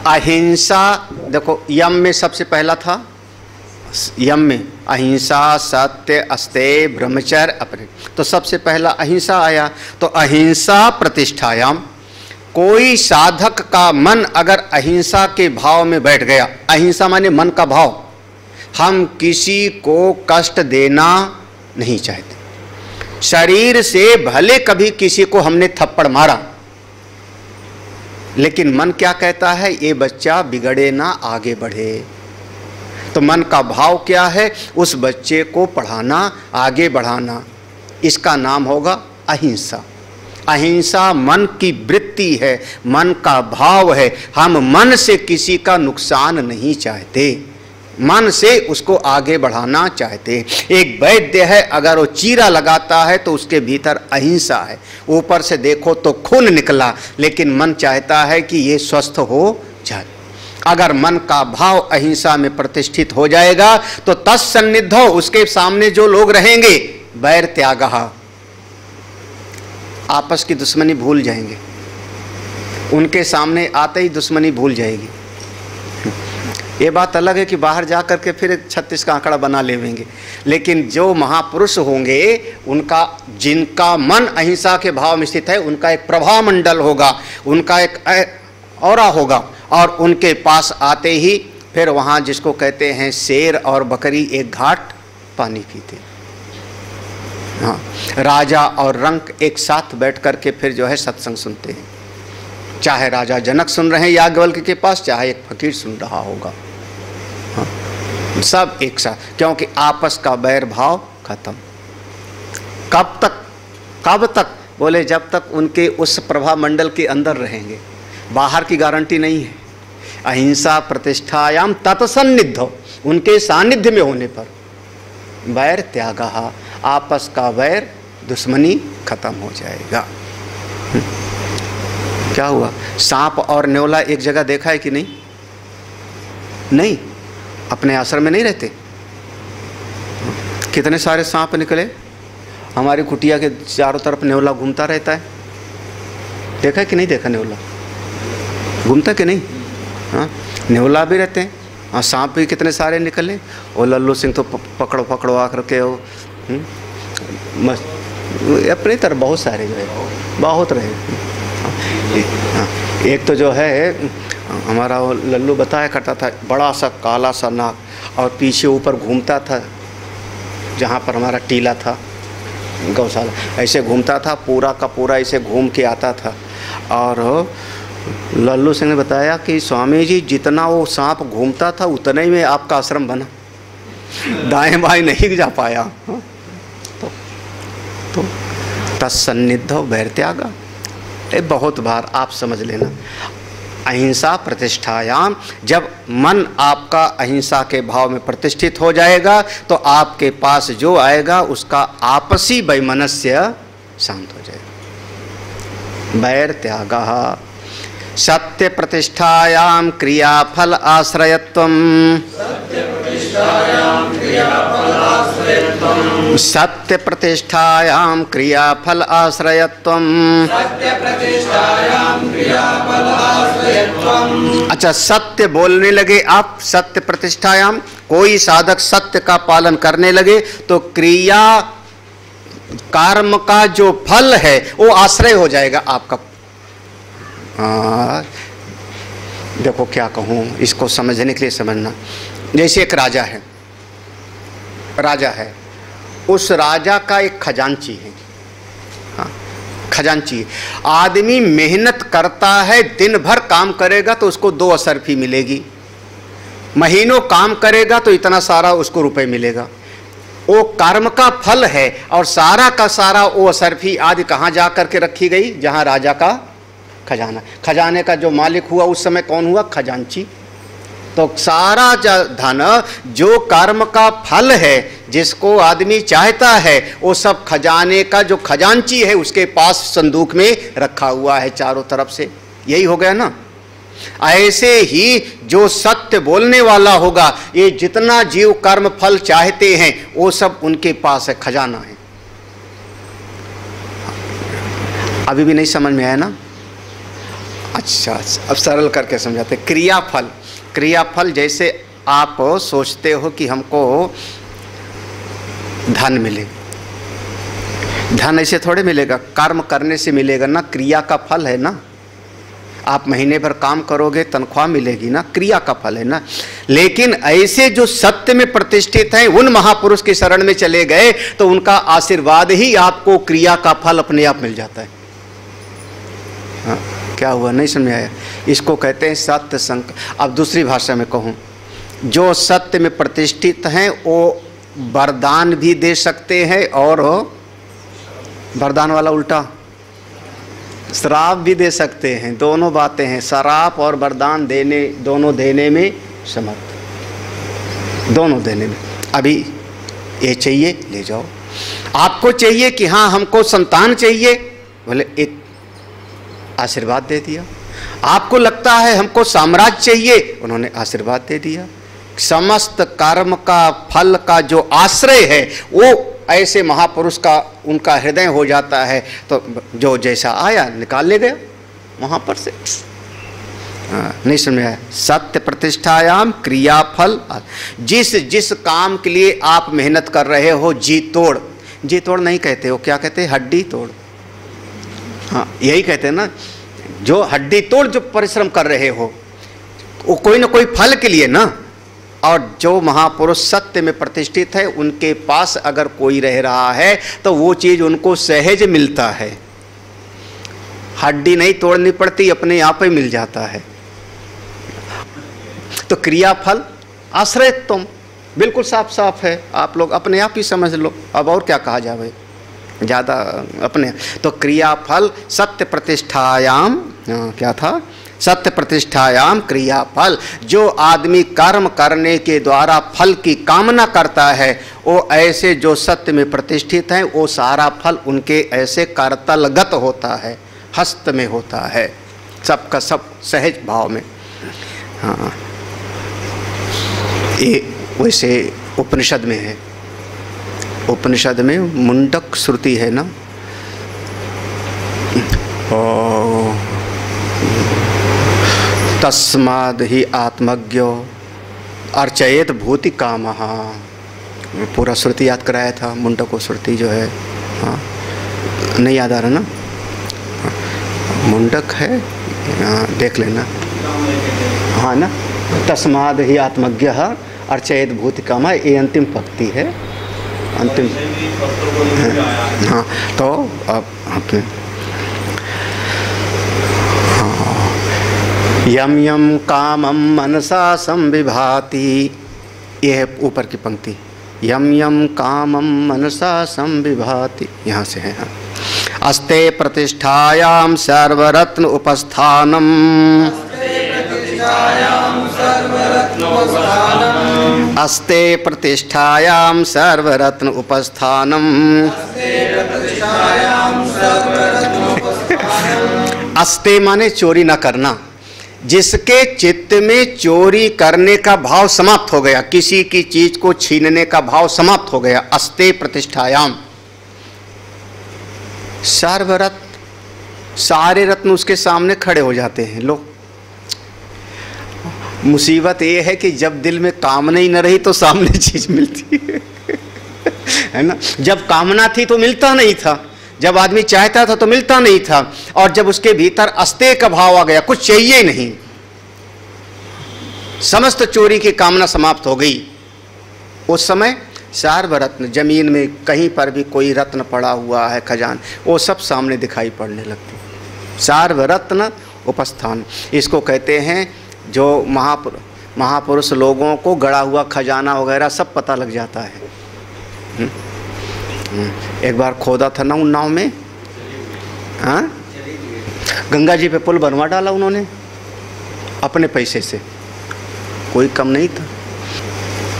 अहिंसा देखो, यम में सबसे पहला था, यम में अहिंसा सत्य अस्तेय ब्रह्मचर्य अपने, तो सबसे पहला अहिंसा आया। तो अहिंसा प्रतिष्ठायाम, कोई साधक का मन अगर अहिंसा के भाव में बैठ गया, अहिंसा माने मन का भाव, हम किसी को कष्ट देना नहीं चाहते। शरीर से भले कभी किसी को हमने थप्पड़ मारा, लेकिन मन क्या कहता है, ये बच्चा बिगड़े ना, आगे बढ़े। तो मन का भाव क्या है, उस बच्चे को पढ़ाना, आगे बढ़ाना, इसका नाम होगा अहिंसा। अहिंसा मन की वृत्ति है, मन का भाव है। हम मन से किसी का नुकसान नहीं चाहते, मन से उसको आगे बढ़ाना चाहते। एक वैद्य है, अगर वो चीरा लगाता है तो उसके भीतर अहिंसा है। ऊपर से देखो तो खून निकला, लेकिन मन चाहता है कि ये स्वस्थ हो जाए। अगर मन का भाव अहिंसा में प्रतिष्ठित हो जाएगा तो तत्सन्निधौ, उसके सामने जो लोग रहेंगे, वैर त्यागः, आपस की दुश्मनी भूल जाएंगे। उनके सामने आते ही दुश्मनी भूल जाएगी। ये बात अलग है कि बाहर जा करके फिर 36 का आंकड़ा बना लेंगे, लेकिन जो महापुरुष होंगे, उनका, जिनका मन अहिंसा के भाव में स्थित है, उनका एक प्रभाव मंडल होगा, उनका एक औरा होगा, और उनके पास आते ही फिर वहाँ जिसको कहते हैं शेर और बकरी एक घाट पानी पीते। हाँ, राजा और रंक एक साथ बैठ करके फिर जो है सत्संग सुनते हैं। चाहे राजा जनक सुन रहे हैं याज्ञवल्क्य के पास, चाहे एक फकीर सुन रहा होगा, हाँ, सब एक साथ, क्योंकि आपस का बैर भाव खत्म। कब तक, कब तक? बोले जब तक उनके उस प्रभा मंडल के अंदर रहेंगे, बाहर की गारंटी नहीं है। अहिंसा प्रतिष्ठायाम तत्सन्निधौ, उनके सानिध्य में होने पर वैर त्यागः, आपस का वैर, दुश्मनी खत्म हो जाएगा। क्या हुआ? सांप और न्योला एक जगह देखा है कि नहीं? नहीं, अपने आश्रम में नहीं रहते। कितने सारे सांप निकले, हमारी कुटिया के चारों तरफ न्योला घूमता रहता है। देखा है कि नहीं देखा? न्योला घूमता कि नहीं? हाँ, न्योला भी रहते हैं, हाँ, सांप भी कितने सारे निकले। और लल्लू सिंह तो पकड़ो पकड़ो आकर के वो अपनी तरफ बहुत सारे जो है, बहुत रहे। हाँ, एक तो जो है हमारा वो लल्लू बताया करता था, बड़ा सा काला सा नाक और पीछे ऊपर घूमता था, जहाँ पर हमारा टीला था गौशाला, ऐसे घूमता था, पूरा का पूरा ऐसे घूम के आता था। और लल्लू सिंह ने बताया कि स्वामी जी जितना वो सांप घूमता था उतना ही में आपका आश्रम बना, दाएं बाएं नहीं जा पाया। तो तत्सन्निधौ वैर त्यागः, ये बहुत बार आप समझ लेना। अहिंसा प्रतिष्ठायाम, जब मन आपका अहिंसा के भाव में प्रतिष्ठित हो जाएगा तो आपके पास जो आएगा उसका आपसी वैमनस्य शांत हो जाएगा। वैर त्यागः। सत्य प्रतिष्ठायाम क्रियाफल आश्रयत्वम्, सत्य प्रतिष्ठायाम क्रियाफल आश्रयत्वम्। अच्छा, सत्य बोलने लगे आप, सत्य प्रतिष्ठायाम, कोई साधक सत्य का पालन करने लगे तो क्रिया कर्म का जो फल है वो आश्रय हो जाएगा आपका। देखो क्या कहूँ, इसको समझने के लिए समझना। जैसे एक राजा है, राजा है, उस राजा का एक खजांची है। हाँ, खजांची आदमी मेहनत करता है, दिन भर काम करेगा तो उसको 2 असरफी मिलेगी, महीनों काम करेगा तो इतना सारा उसको रुपए मिलेगा। वो कर्म का फल है, और सारा का सारा वो असरफी आदि कहाँ जा करके रखी गई? जहाँ राजा का खजाना। खजाने का जो मालिक हुआ उस समय कौन हुआ? खजांची। तो सारा धन जो कर्म का फल है, जिसको आदमी चाहता है वो सब खजाने का जो खजांची है उसके पास संदूक में रखा हुआ है चारों तरफ से। यही हो गया ना। ऐसे ही जो सत्य बोलने वाला होगा, ये जितना जीव कर्म फल चाहते हैं वो सब उनके पास है, खजाना है। अभी भी नहीं समझ में आया ना? अच्छा, अब सरल करके समझाते। क्रियाफल, क्रियाफल जैसे आप सोचते हो कि हमको धन मिले, धन ऐसे थोड़े मिलेगा, कर्म करने से मिलेगा ना, क्रिया का फल है ना। आप महीने भर काम करोगे तनख्वाह मिलेगी ना, क्रिया का फल है ना। लेकिन ऐसे जो सत्य में प्रतिष्ठित हैं, उन महापुरुष की शरण में चले गए तो उनका आशीर्वाद ही आपको क्रिया का फल अपने आप मिल जाता है। हाँ, क्या हुआ, नहीं समझ में आया? इसको कहते हैं सत्य संकल्प। अब दूसरी भाषा में कहूँ, जो सत्य में प्रतिष्ठित हैं वो वरदान भी दे सकते हैं और वरदान वाला उल्टा श्राप भी दे सकते हैं। दोनों बातें हैं, श्राप और वरदान देने, दोनों देने में समर्थ, दोनों देने में। अभी ये चाहिए ले जाओ, आपको चाहिए कि हाँ हमको संतान चाहिए, बोले एक आशीर्वाद दे दिया। आपको लगता है हमको साम्राज्य चाहिए, उन्होंने आशीर्वाद दे दिया। समस्त कर्म का फल का जो आश्रय है वो ऐसे महापुरुष का उनका हृदय हो जाता है, तो जो जैसा आया निकाल ले गया वहाँ पर से। नहीं समझ में आया? सत्य प्रतिष्ठायाम क्रियाफल। जिस जिस काम के लिए आप मेहनत कर रहे हो, जी तोड़, जी तोड़ नहीं कहते हो, क्या कहते हैं? हड्डी तोड़। हाँ, यही कहते हैं ना, जो हड्डी तोड़ जो परिश्रम कर रहे हो वो कोई ना कोई फल के लिए ना। और जो महापुरुष सत्य में प्रतिष्ठित है उनके पास अगर कोई रह रहा है तो वो चीज़ उनको सहज मिलता है, हड्डी नहीं तोड़नी पड़ती, अपने आप ही मिल जाता है। तो क्रियाफल आश्रय तुम बिल्कुल साफ साफ है, आप लोग अपने आप ही समझ लो। अब और क्या कहा जाए, ज़्यादा अपने। तो क्रियाफल सत्य प्रतिष्ठायाम, क्या था? सत्य प्रतिष्ठायाम क्रियाफल। जो आदमी कर्म करने के द्वारा फल की कामना करता है वो ऐसे जो सत्य में प्रतिष्ठित हैं वो सारा फल उनके ऐसे करतलगत होता है, हस्त में होता है, सबका सब सहज भाव में। हाँ, ये वैसे उपनिषद में है, उपनिषद में मुंडक श्रुति है ना, तस्माद् ही आत्मज्ञो अर्चयेत भूति कामः। पूरा श्रुति याद कराया था, मुंडको श्रुति जो है। हाँ, नहीं याद आ रहा ना? मुंडक है, देख लेना। हाँ ना, तस्माद् ही आत्मज्ञः अर्चयेत भूति कामः, ये अंतिम पंक्ति है, अंतिम। हाँ, तो अब यम यम कामम मनसा संविभाति, ये है ऊपर की पंक्ति। यम यम कामम मनसा संविभाति, यहाँ से है। हाँ, अस्ते प्रतिष्ठायाम सर्वरत्न उपस्थानम, अस्ते प्रतिष्ठायाम सर्वरत्न उपस्थानम। अस्ते माने चोरी न करना। जिसके चित्त में चोरी करने का भाव समाप्त हो गया, किसी की चीज को छीनने का भाव समाप्त हो गया, अस्ते प्रतिष्ठायाम। सर्वरत्न, सारे रत्न उसके सामने खड़े हो जाते हैं। लो, मुसीबत ये है कि जब दिल में कामना ही न रही तो सामने चीज मिलती है ना। जब कामना थी तो मिलता नहीं था, जब आदमी चाहता था तो मिलता नहीं था, और जब उसके भीतर अस्ते का भाव आ गया, कुछ चाहिए ही नहीं, समस्त चोरी की कामना समाप्त हो गई, उस समय सर्वरत्न, जमीन में कहीं पर भी कोई रत्न पड़ा हुआ है, खजान, वो सब सामने दिखाई पड़ने लगते। सर्वरत्न उपस्थान, इसको कहते हैं जो महापुरुष लोगों को गड़ा हुआ खजाना वगैरह सब पता लग जाता है। एक बार खोदा था ना उन्नाव में, हाँ, गंगा जी पे पुल बनवा डाला उन्होंने अपने पैसे से, कोई कम नहीं था।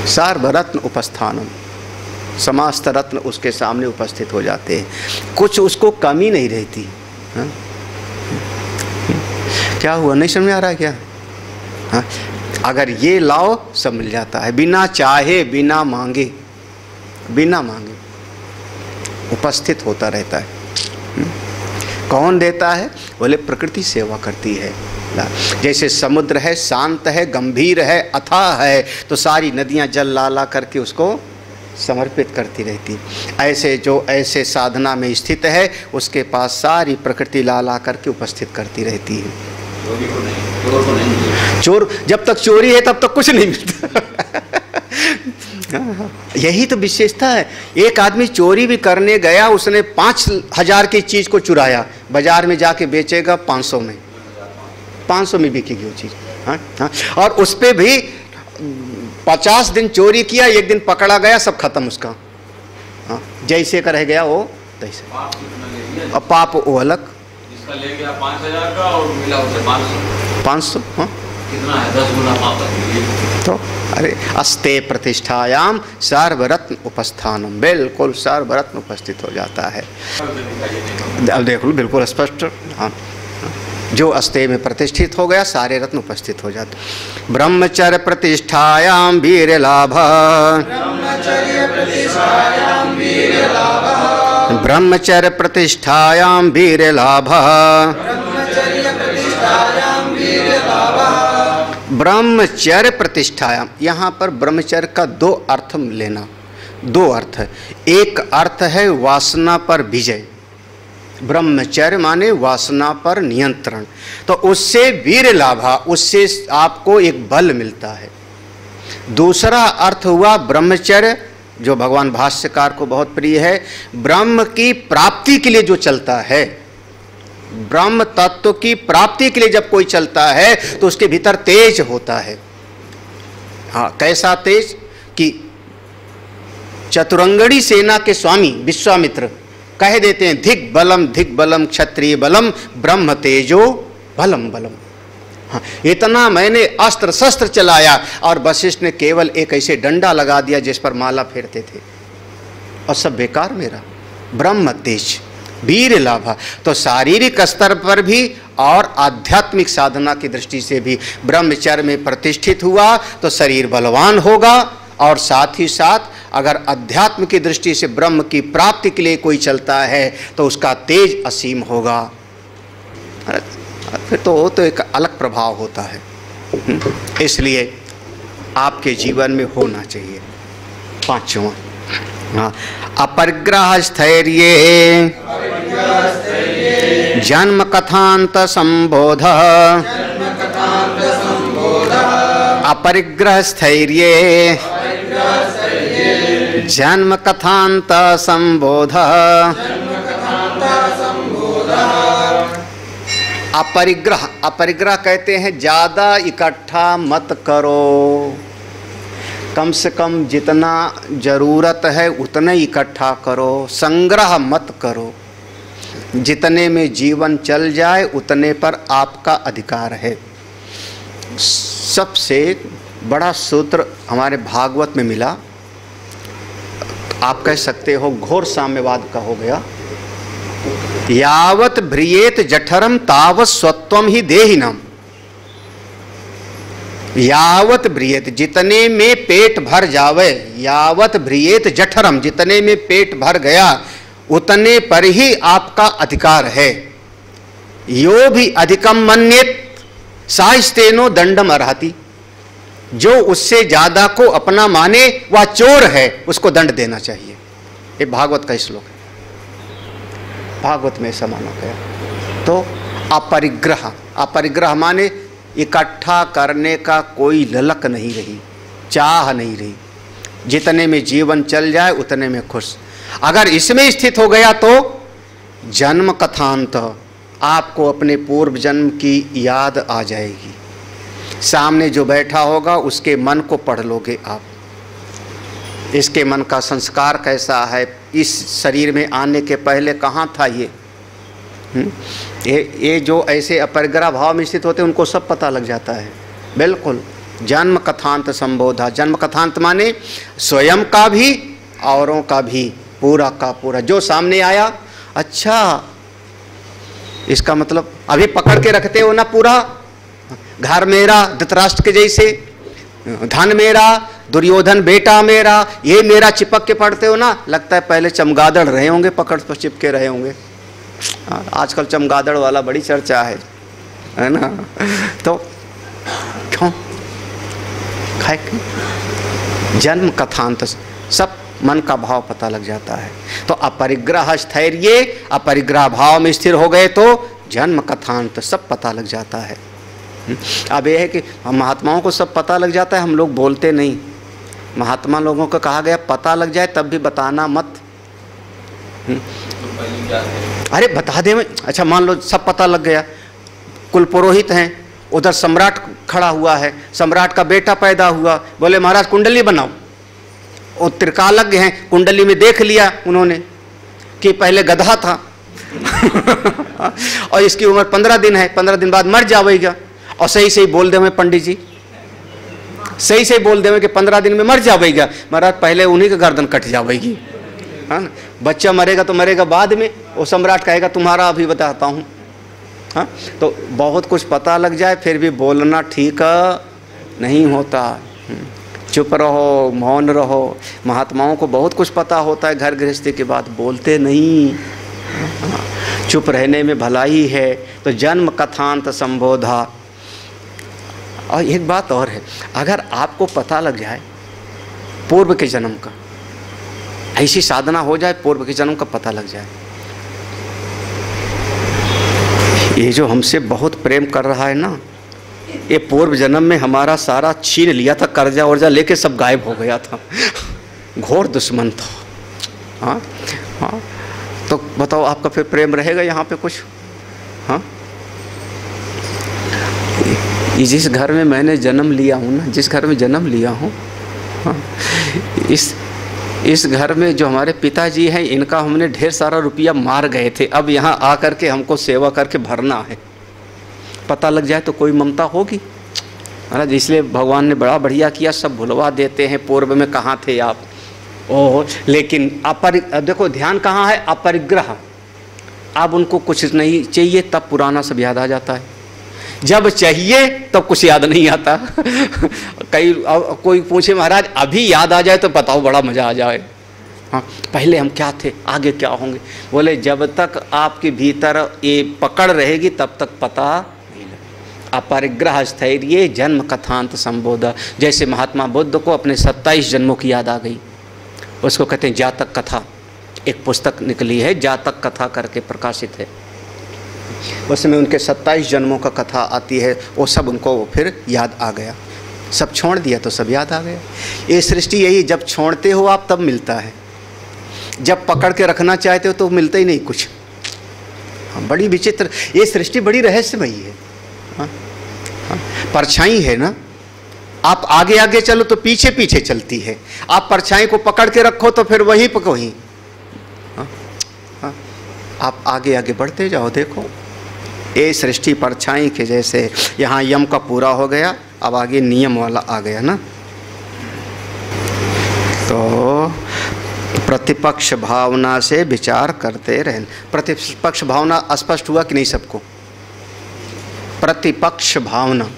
सर्वरत्न उपस्थानम, समस्त रत्न उसके सामने उपस्थित हो जाते हैं, कुछ उसको कमी नहीं रहती। हाँ? क्या हुआ, नहीं समझ में आ रहा है क्या? हाँ? अगर ये लाओ सब मिल जाता है, बिना चाहे बिना मांगे, बिना मांगे उपस्थित होता रहता है। कौन देता है? बोले प्रकृति सेवा करती है। जैसे समुद्र है, शांत है, गंभीर है, अथाह है, तो सारी नदियां जल ला ला करके उसको समर्पित करती रहती। ऐसे जो ऐसे साधना में स्थित है उसके पास सारी प्रकृति ला ला करके उपस्थित करती रहती है। चोर जब तक चोरी है तब तक कुछ नहीं मिलता। यही तो विशेषता है। एक आदमी चोरी भी करने गया, उसने 5,000 की चीज को चुराया, बाजार में जाके बेचेगा 500 में, 500 में बिकेगी वो चीज। हाँ हाँ, और उस पे भी 50 दिन चोरी किया, एक दिन पकड़ा गया, सब खत्म उसका। हाँ, जैसे का रह गया वो तैसे। और पाप वो अलग, इसका ले गया 5,000 का और मिला उसे 500। हाँ कितना है, 10 गुना पाप। तो अरे अस्ते प्रतिष्ठायाम सर्वरत्न उपस्थानम, बिल्कुल सर्वरत्न उपस्थित हो जाता है। अब देख लो बिल्कुल स्पष्ट। हाँ, जो अस्ते में प्रतिष्ठित हो गया सारे रत्न उपस्थित हो जाते। ब्रह्मचर्य प्रतिष्ठायाम वीर लाभ, ब्रह्मचर्य प्रतिष्ठायाम वीर लाभ, ब्रह्मचर्य प्रतिष्ठायाम। यहाँ पर ब्रह्मचर्य का 2 अर्थ लेना, 2 अर्थ है। एक अर्थ है वासना पर विजय, ब्रह्मचर्य माने वासना पर नियंत्रण, तो उससे वीर लाभा, उससे आपको एक बल मिलता है। दूसरा अर्थ हुआ ब्रह्मचर्य, जो भगवान भाष्यकार को बहुत प्रिय है, ब्रह्म की प्राप्ति के लिए जो चलता है, ब्रह्म तत्व की प्राप्ति के लिए जब कोई चलता है तो उसके भीतर तेज होता है। हाँ, कैसा तेज कि चतुरंगड़ी सेना के स्वामी विश्वामित्र कह देते हैं, धिक बलम क्षत्रिय बलम ब्रह्म तेजो बलम बलम। हाँ, इतना मैंने अस्त्र शस्त्र चलाया और वशिष्ठ ने केवल एक ऐसे डंडा लगा दिया जिस पर माला फेरते थे, और सब बेकार मेरा। ब्रह्म तेज वीर लाभा, तो शारीरिक स्तर पर भी और आध्यात्मिक साधना की दृष्टि से भी ब्रह्मचर्य में प्रतिष्ठित हुआ तो शरीर बलवान होगा, और साथ ही साथ अगर अध्यात्म की दृष्टि से ब्रह्म की प्राप्ति के लिए कोई चलता है तो उसका तेज असीम होगा। फिर तो वो तो एक अलग प्रभाव होता है। इसलिए आपके जीवन में होना चाहिए। 5वां, हाँ, अपरिग्रह स्थैर्ये जन्म कथांत संबोध, अपरिग्रह स्थैर्ये जन्म कथांत संबोध, अपरिग्रह, अपरिग्रह कहते हैं ज़्यादा इकट्ठा मत करो, कम से कम जितना ज़रूरत है उतना इकट्ठा करो, संग्रह मत करो। जितने में जीवन चल जाए उतने पर आपका अधिकार है। सबसे बड़ा सूत्र हमारे भागवत में मिला, आप कह सकते हो घोर साम्यवाद का हो गया। यावत भ्रियेत जठरम तावत स्वत्वम ही देहिनम, यावत भ्रियेत, जितने में पेट भर जावे, यावत भ्रियेत जठरम, जितने में पेट भर गया उतने पर ही आपका अधिकार है। यो भी अधिकम मन्येत साहिस्तेनो दंडम अर्हति, जो उससे ज्यादा को अपना माने वह चोर है, उसको दंड देना चाहिए। ये भागवत का श्लोक है, भागवत में ऐसा माना गया। तो अपरिग्रह, अपरिग्रह माने इकट्ठा करने का कोई ललक नहीं रही, चाह नहीं रही, जितने में जीवन चल जाए उतने में खुश। अगर इसमें स्थित हो गया तो जन्म कथांत, आपको अपने पूर्व जन्म की याद आ जाएगी। सामने जो बैठा होगा उसके मन को पढ़ लोगे आप, इसके मन का संस्कार कैसा है, इस शरीर में आने के पहले कहाँ था ये जो ऐसे अपरिग्रह भाव में स्थित होते हैं उनको सब पता लग जाता है। बिल्कुल जन्म कथांत संबोधा, जन्म कथांत माने स्वयं का भी औरों का भी पूरा का पूरा जो सामने आया, अच्छा इसका मतलब अभी पकड़ के रखते हो ना पूरा, घर मेरा धृतराष्ट्र के जैसे, धन मेरा, दुर्योधन बेटा मेरा, ये मेरा चिपक के पढ़ते हो ना, लगता है पहले चमगादड़ रहे होंगे, पकड़ पर चिपके रहे होंगे। आजकल चमगादड़ वाला बड़ी चर्चा है ना। तो क्यों खाए, जन्म कथांत सब मन का भाव पता लग जाता है। तो अपरिग्रह स्थैर्य, अपरिग्रह भाव में स्थिर हो गए तो जन्म कथांत सब पता लग जाता है। अब यह है कि महात्माओं को सब पता लग जाता है, हम लोग बोलते नहीं। महात्मा लोगों को कहा गया पता लग जाए तब भी बताना मत। अरे बता दे मैं, अच्छा मान लो सब पता लग गया, कुल पुरोहित हैं, उधर सम्राट खड़ा हुआ है, सम्राट का बेटा पैदा हुआ, बोले महाराज कुंडली बनाओ। वो त्रिकालज्ञ हैं, कुंडली में देख लिया उन्होंने कि पहले गधा था और इसकी उम्र 15 दिन है, 15 दिन बाद मर जाएगा। और सही सही बोल दे मैं पंडित जी, सही सही बोल दे कि 15 दिन में मर जाएगा। महाराज पहले उन्हीं का गर्दन कट जाएगी, है ना। बच्चा मरेगा तो मरेगा बाद में, वो सम्राट कहेगा तुम्हारा अभी बताता हूँ। हाँ, तो बहुत कुछ पता लग जाए फिर भी बोलना ठीक नहीं होता। चुप रहो, मौन रहो। महात्माओं को बहुत कुछ पता होता है, घर गृहस्थी की बात बोलते नहीं। चुप रहने में भलाई है। तो जन्म कथांत संबोधा। और एक बात और है, अगर आपको पता लग जाए पूर्व के जन्म का, ऐसी साधना हो जाए पूर्व के जन्म का पता लग जाए, ये जो हमसे बहुत प्रेम कर रहा है ना, ये पूर्व जन्म में हमारा सारा छीन लिया था, कर्जा वर्जा लेके सब गायब हो गया था, घोर दुश्मन था। हाँ हाँ, तो बताओ आपका फिर प्रेम रहेगा यहाँ पे कुछ? हाँ, जिस घर में मैंने जन्म लिया हूँ ना, जिस घर में जन्म लिया हूँ, हाँ, इस घर में जो हमारे पिताजी हैं, इनका हमने ढेर सारा रुपया मार गए थे। अब यहाँ आकर के हमको सेवा करके भरना है। पता लग जाए तो कोई ममता होगी महाराज। इसलिए भगवान ने बड़ा बढ़िया किया, सब भुलवा देते हैं पूर्व में कहाँ थे आप। ओह, लेकिन देखो ध्यान कहाँ है? अपरिग्रह। अब उनको कुछ नहीं चाहिए तब पुराना सब याद आ जाता है, जब चाहिए तब कुछ याद नहीं आता। कोई पूछे महाराज अभी याद आ जाए तो बताओ, बड़ा मजा आ जाए। हाँ, पहले हम क्या थे, आगे क्या होंगे? बोले जब तक आपके भीतर ये पकड़ रहेगी तब तक पता नहीं लगेगा। अपरिग्रह स्थैर्य जन्म कथांत संबोध। जैसे महात्मा बुद्ध को अपने 27 जन्मों की याद आ गई, उसको कहते हैं जातक कथा। एक पुस्तक निकली है, जातक कथा करके प्रकाशित है, उसमें उनके 27 जन्मों का कथा आती है। वो सब उनको फिर याद आ गया। सब छोड़ दिया तो सब याद आ गया। ये सृष्टि यही, जब छोड़ते हो आप तब मिलता है, जब पकड़ के रखना चाहते हो तो मिलता ही नहीं कुछ। हाँ, बड़ी विचित्र ये सृष्टि, बड़ी रहस्यमयी है। हाँ, हाँ, परछाई है ना, आप आगे आगे चलो तो पीछे पीछे चलती है। आप परछाई को पकड़ के रखो तो फिर वहीं पर वहीं। हाँ, हाँ, आप आगे आगे बढ़ते जाओ। देखो ये सृष्टि परछाई के जैसे। यहाँ यम का पूरा हो गया, अब आगे नियम वाला आ गया ना। तो प्रतिपक्ष भावना से विचार करते रहना। प्रतिपक्ष भावना स्पष्ट हुआ कि नहीं सबको? प्रतिपक्ष भावना,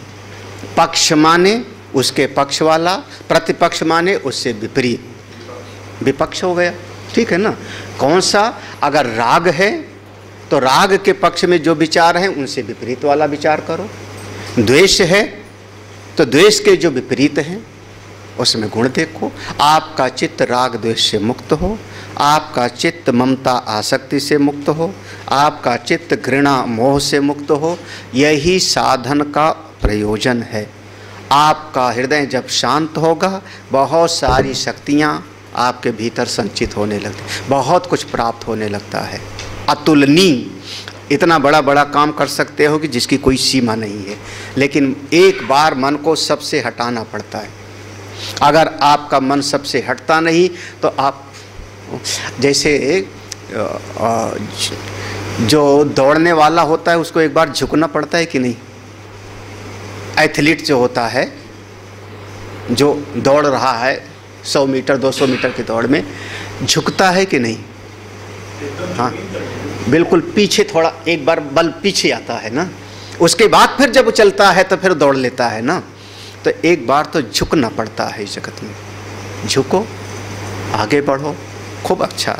पक्ष माने उसके पक्ष वाला, प्रतिपक्ष माने उससे विपरीत, विपक्ष हो गया। ठीक है ना? कौन सा? अगर राग है तो राग के पक्ष में जो विचार हैं उनसे विपरीत वाला विचार करो। द्वेष है तो द्वेष के जो विपरीत हैं उसमें गुण देखो। आपका चित्त राग द्वेष से मुक्त हो, आपका चित्त ममता आसक्ति से मुक्त हो, आपका चित्त घृणा मोह से मुक्त हो। यही साधन का प्रयोजन है। आपका हृदय जब शांत होगा, बहुत सारी शक्तियाँ आपके भीतर संचित होने लगती, बहुत कुछ प्राप्त होने लगता है। अतुलनीय, इतना बड़ा बड़ा काम कर सकते हो कि जिसकी कोई सीमा नहीं है। लेकिन एक बार मन को सबसे हटाना पड़ता है। अगर आपका मन सबसे हटता नहीं तो आप जैसे जो दौड़ने वाला होता है उसको एक बार झुकना पड़ता है कि नहीं? एथलीट जो होता है, जो दौड़ रहा है 100 मीटर 200 मीटर की दौड़ में झुकता है कि नहीं? हाँ, बिल्कुल पीछे थोड़ा एक बार बल पीछे आता है ना, उसके बाद फिर जब वो चलता है तो फिर दौड़ लेता है ना। तो एक बार तो झुकना पड़ता है इस जगत में। झुको, आगे बढ़ो, खूब अच्छा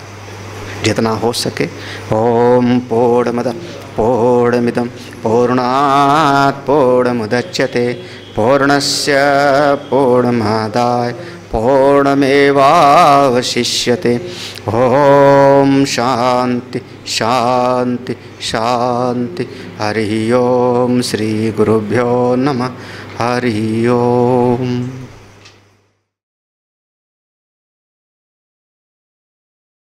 जितना हो सके। ओम पूर्णमद पूर्णमिदं पूर्णात् पूर्णमुदच्यते पूर्णस्य पूर्णमादाय पूर्णमेवावशिष्यते। ओम शांति शांति शांति। हरि ओम। श्री गुरुभ्यो नमः। हरि ओम।